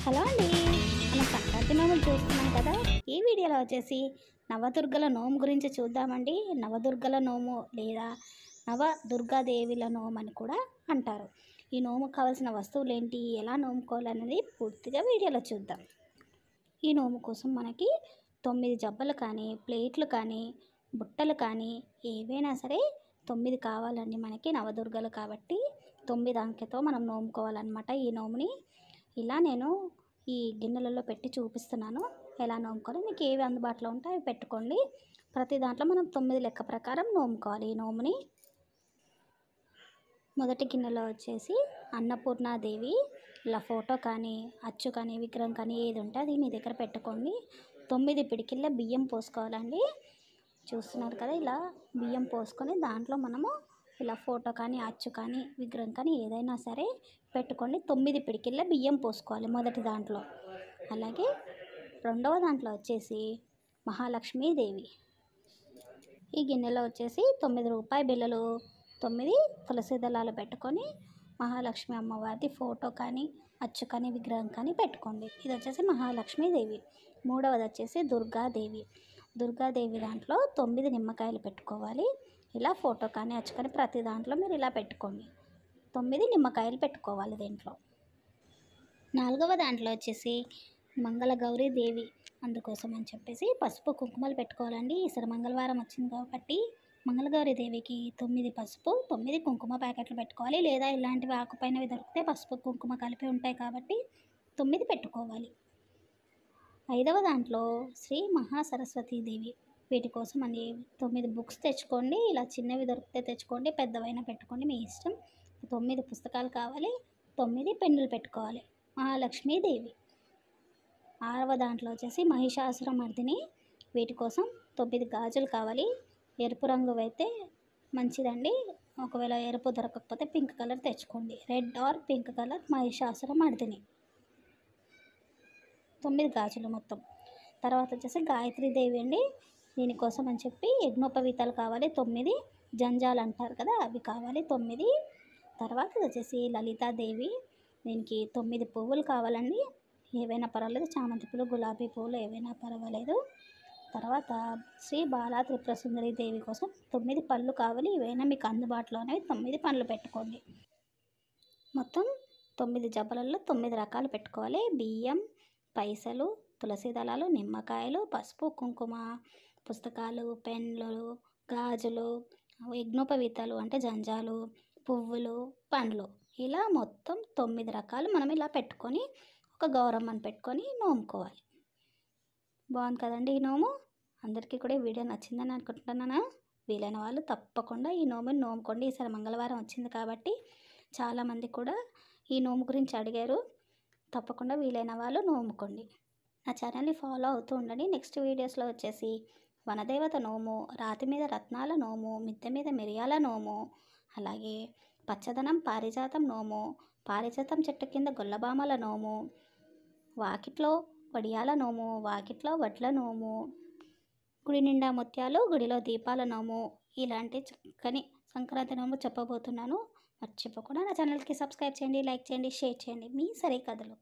Hello అండి. మనం సంక్రాంతి నోములు చూస్తున్నాం కదా. ఈ వీడియోలో వచ్చేసి నవదుర్గల నోము గురించి చూద్దామండి. నవదుర్గల నోము లేదా నవదుర్గాదేవిల నోము అని కూడా అంటారు. ఈ నోముకు కావాల్సిన వస్తువులు ఏంటి, ఎలా నోముకోవాలనేది పూర్తిగా వీడియోలో చూద్దాం. ఈ నోము కోసం మనకి 9 జబ్బలు కానీ, ప్లేట్లు కానీ, బుట్టలు కానీ ఏవైనా సరే 9 కావాలండి. మనకి నవదుర్గలు కాబట్టి 9 అంకెతో మనం నోముకోవాలన్నమాట ఈ నోముని. ఇలా నేను ఈ గిన్నెలలో పెట్టి చూపిస్తున్నాను ఎలా నోముకోవాలి. మీకు ఏవి అందుబాటులో ఉంటే అవి పెట్టుకోండి. ప్రతి దాంట్లో మనం 9 లెక్క ప్రకారం నోముకోవాలి ఈ నోముని. మొదటి గిన్నెలో వచ్చేసి అన్నపూర్ణాదేవి ఇలా ఫోటో కానీ, అచ్చు కానీ, విగ్రహం కానీ ఏది ఉంటే అది మీ దగ్గర పెట్టుకోండి. 9 పిడికిళ్ళ బియ్యం పోసుకోవాలండి. చూస్తున్నారు కదా, ఇలా బియ్యం పోసుకొని దాంట్లో మనము ఇలా ఫోటో కానీ, అచ్చు కానీ, విగ్రహం కానీ ఏదైనా సరే పెట్టుకోండి. 9 పిడికిళ్ళ బియ్యం పోసుకోవాలి మొదటి దాంట్లో. అలాగే రెండవ దాంట్లో వచ్చేసి మహాలక్ష్మీదేవి. ఈ గిన్నెలో వచ్చేసి 9 రూపాయి బిళ్ళలు, 9 తులసి దళాలు పెట్టుకొని మహాలక్ష్మి అమ్మవారి ఫోటో కానీ, అచ్చు కానీ, విగ్రహం కానీ పెట్టుకోండి. ఇది వచ్చేసి మహాలక్ష్మీదేవి. మూడవది వచ్చేసి దుర్గాదేవి. దుర్గాదేవి దాంట్లో 9 నిమ్మకాయలు పెట్టుకోవాలి. ఇలా ఫోటో కానీ, అచ్చు కానీ ప్రతి దాంట్లో మీరు ఇలా పెట్టుకోండి. 9 నిమ్మకాయలు పెట్టుకోవాలి దీంట్లో. నాలుగవ దాంట్లో వచ్చేసి మంగళగౌరీ దేవి. అందుకోసం అని చెప్పేసి పసుపు కుంకుమలు పెట్టుకోవాలండి. ఈసారి మంగళవారం వచ్చింది కాబట్టి మంగళగౌరీ దేవికి 9 పసుపు, 9 కుంకుమ ప్యాకెట్లు పెట్టుకోవాలి. లేదా ఇలాంటివి ఆకుపైనవి దొరికితే పసుపు కుంకుమ కలిపి ఉంటాయి కాబట్టి 9 పెట్టుకోవాలి. ఐదవ దాంట్లో శ్రీ మహాసరస్వతీదేవి. వీటి కోసం అని 9 బుక్స్ తెచ్చుకోండి. ఇలా చిన్నవి దొరికితే తెచ్చుకోండి, పెద్దవైనా పెట్టుకోండి, మీ ఇష్టం. 9 పుస్తకాలు కావాలి, 9 పెన్నులు పెట్టుకోవాలి. మహాలక్ష్మీదేవి. ఆరవ దాంట్లో వచ్చేసి మహిషాసురమర్దిని. వీటి కోసం 9 గాజులు కావాలి. ఎరుపు రంగు అయితే మంచిదండి. ఒకవేళ ఎరుపు దొరకకపోతే పింక్ కలర్ తెచ్చుకోండి. Red or pink colour Mahishasuramardini. 9 గాజులు మొత్తం. తర్వాత వచ్చేసి గాయత్రీదేవి అండి. దీనికోసం అని చెప్పి యజ్ఞోపవీతాలు కావాలి 9. జంజాలు అంటారు కదా, అవి కావాలి 9. తర్వాత వచ్చేసి లలితాదేవి. దీనికి 9 పువ్వులు కావాలండి. ఏవైనా పర్వాలేదు, చామంతి పూలు, గులాబీ పువ్వులు ఏవైనా పర్వాలేదు. తర్వాత శ్రీ బాలా త్రిపుర సుందరి దేవి కోసం 9 పళ్ళు కావాలి. ఏవైనా మీకు అందుబాటులోనే 9 పళ్ళు పెట్టుకోండి. మొత్తం 9 జబ్బలలో 9 రకాలు పెట్టుకోవాలి. బియ్యం, పైసలు, తులసి దళాలు, నిమ్మకాయలు, పసుపు, కుంకుమ, పుస్తకాలు, పెన్నులు, గాజులు, యజ్ఞోపవీతాలు అంటే జంజాలు, పువ్వులు, పండ్లు, ఇలా మొత్తం 9 రకాలు మనం ఇలా పెట్టుకొని ఒక గౌరమ్మని పెట్టుకొని నోముకోవాలి. బాగుంది కదండి ఈ నోము. అందరికీ కూడా ఈ వీడియో నచ్చిందని అనుకుంటున్నాను. వీలైన వాళ్ళు తప్పకుండా ఈ నోముని నోముకోండి. ఈసారి మంగళవారం వచ్చింది కాబట్టి చాలామంది కూడా ఈ నోము గురించి అడిగారు. తప్పకుండా వీలైన వాళ్ళు నోముకోండి. నా ఛానల్ని ఫాలో అవుతూ ఉండండి. నెక్స్ట్ వీడియోస్లో వచ్చేసి వనదేవత నోము, రాతి మీద రత్నాల నోము, మిద్దె మీద మిరియాల నోము, అలాగే పచ్చదనం పారిజాతం నోము, పారిజాతం చెట్టు కింద గొల్లబామల నోము, వాకిట్లో వడియాల నోము, వాకిట్లో వడ్ల నోము, గుడి నిండా ముత్యాలు, గుడిలో దీపాల నోము, ఇలాంటి చక్కని సంక్రాంతి నోము చెప్పబోతున్నాను. మర్చిపోకుండా నా ఛానల్కి సబ్స్క్రైబ్ చేయండి, లైక్ చేయండి, షేర్ చేయండి. మీ సరే కథలు.